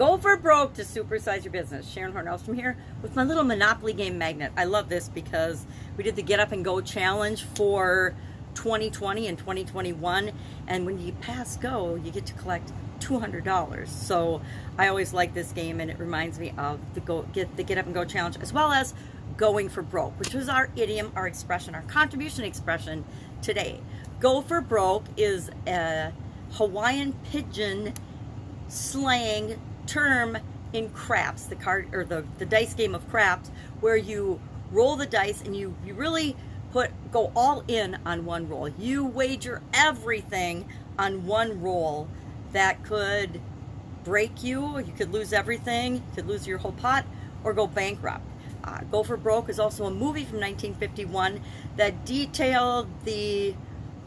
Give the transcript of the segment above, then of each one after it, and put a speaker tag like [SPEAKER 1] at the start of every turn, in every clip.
[SPEAKER 1] Go for broke to supersize your business. Sharon Horne-Ellstrom here with my little Monopoly game magnet. I love this because we did the Get Up and Go challenge for 2020 and 2021, and when you pass go, you get to collect $200. So I always like this game, and it reminds me of the Get Up and Go challenge, as well as going for broke, which was our idiom, our expression, our contribution expression today. Go for broke is a Hawaiian pidgin slang term in craps, the card or the dice game of craps, where you roll the dice and you really go all in on one roll. You wager everything on one roll that could break you. You could lose everything. You could lose your whole pot or go bankrupt. Go for Broke is also a movie from 1951 that detailed the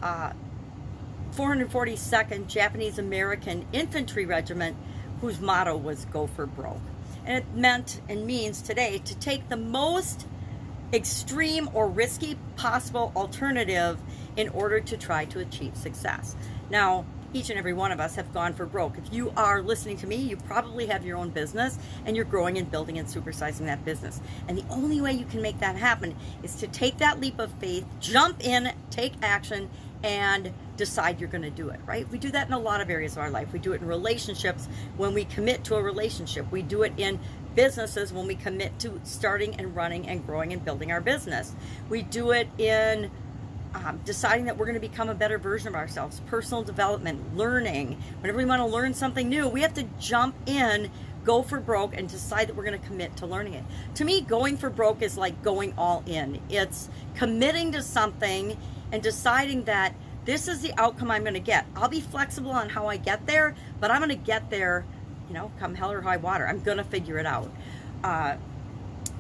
[SPEAKER 1] 442nd Japanese American Infantry Regiment, whose motto was Go for Broke. And it meant and means today to take the most extreme or risky possible alternative in order to try to achieve success. Now, each and every one of us have gone for broke. If you are listening to me, you probably have your own business and you're growing and building and supersizing that business. And the only way you can make that happen is to take that leap of faith, jump in, take action, and decide you're going to do it, right? We do that in a lot of areas of our life. We do it in relationships when we commit to a relationship. We do it in businesses when we commit to starting and running and growing and building our business. We do it in deciding that we're going to become a better version of ourselves, personal development, learning. Whenever we want to learn something new, we have to jump in, go for broke, and decide that we're going to commit to learning it. To me, going for broke is like going all in. It's committing to something and deciding that this is the outcome I'm going to get. I'll be flexible on how I get there, but I'm going to get there, come hell or high water. I'm going to figure it out.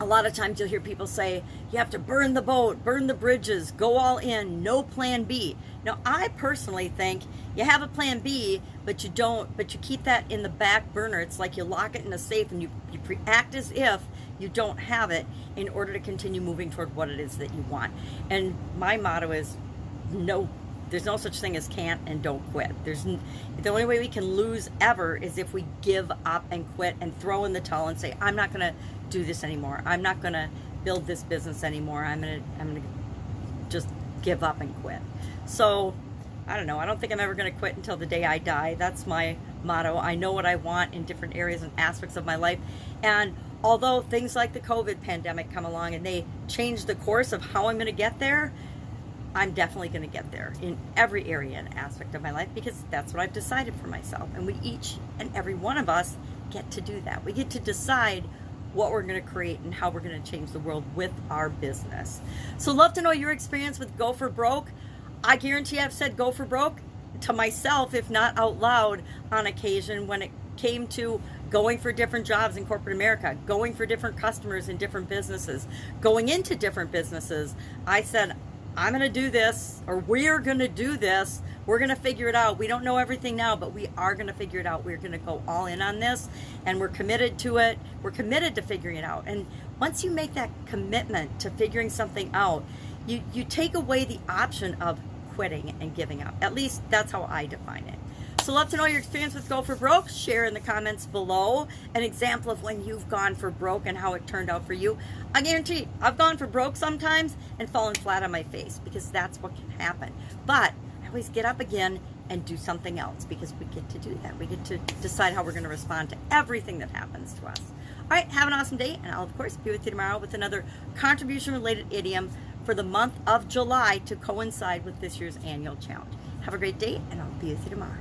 [SPEAKER 1] A lot of times you'll hear people say, you have to burn the boat, burn the bridges, go all in, no plan B. Now, I personally think you have a plan B, but you keep that in the back burner. It's like you lock it in a safe and you act as if you don't have it in order to continue moving toward what it is that you want. And my motto is, there's no such thing as can't and don't quit. The only way we can lose ever is if we give up and quit and throw in the towel and say, I'm not going to do this anymore. I'm not going to build this business anymore. I'm going to just give up and quit. So I don't know. I don't think I'm ever going to quit until the day I die. That's my motto. I know what I want in different areas and aspects of my life. And although things like the COVID pandemic come along and they change the course of how I'm going to get there, I'm definitely going to get there in every area and aspect of my life, because that's what I've decided for myself. And we each and every one of us get to do that. We get to decide what we're going to create and how we're going to change the world with our business. So love to know your experience with Go for Broke. I guarantee I've said go for broke to myself, if not out loud, on occasion when it came to going for different jobs in corporate America, going for different customers in different businesses, going into different businesses. I said, I'm going to do this, or we're going to do this. We're going to figure it out. We don't know everything now, but we are going to figure it out. We're going to go all in on this, and we're committed to it. We're committed to figuring it out. And once you make that commitment to figuring something out, you take away the option of quitting and giving up. At least that's how I define it. So love to know your experience with Go for Broke. Share in the comments below an example of when you've gone for broke and how it turned out for you. I guarantee I've gone for broke sometimes and fallen flat on my face, because that's what can happen. But I always get up again and do something else, because we get to do that. We get to decide how we're going to respond to everything that happens to us. All right, have an awesome day, and I'll, of course, be with you tomorrow with another contribution-related idiom for the month of July to coincide with this year's annual challenge. Have a great day, and I'll be with you tomorrow.